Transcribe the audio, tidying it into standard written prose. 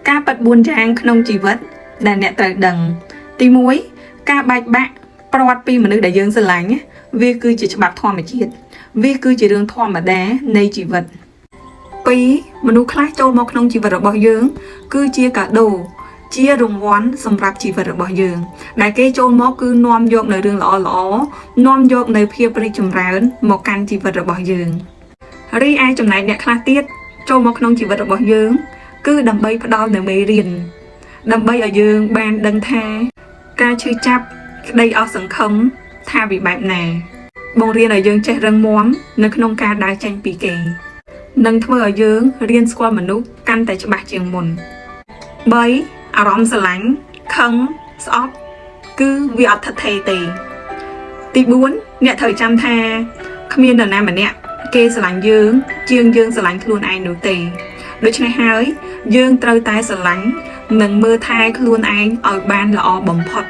ការប៉ັດ4យ៉ាងក្នុងជីវិតដែលអ្នកត្រូវដឹងទី1ការបែកបាក់ប្រវត្តិពីមនុស្សដែលយើងស្រឡាញ់វាគឺជាច្បាប់ធម្មជាតិវាគឺជារឿងធម្មតានៃជីវិត2មនុស្សខ្លះចូលមកក្នុងជីវិតរបស់យើងគឺជាកាដូជារង្វាន់សម្រាប់ជីវិតរបស់យើងដែលគេចូលមកគឺនាំយកនៅរឿងល្អនាំយកនៅភាពរីកចម្រើនមកកាន់ជីវិតរបស់យើងរីឯចំណែកអ្នកខ្លះទៀតចូលមកក្នុងជីវិតរបស់យើងគឺដើម្បីផ្ដល់នូវមេរៀនដើម្បីឲ្យយើងបានដឹងថាការឈឺចាប់ក្តីអស់សង្ឃឹមថាវាបែបណាបង្រៀនឲ្យយើងចេះរឹងមាំនៅក្នុងការដើរចេញពីគេនិងធ្វើឲ្យយើងរៀនស្គាល់មនុស្សកាន់តែច្បាស់ជាងមុន3អារម្មណ៍ស្រឡាញ់ខឹងស្អប់គឺវាអត់ថិតថេរទេទី4អ្នកត្រូវចាំថាគ្មាននរណាម្នាក់គេស្រឡាញ់យើងជាងយើងស្រឡាញ់ខ្លួនឯងនោះទេដូច្នេះហើយយើងត្រូវតែស្រឡាញ់និងមើលថែខ្លួនឯងឲ្យបានល្អបំផុត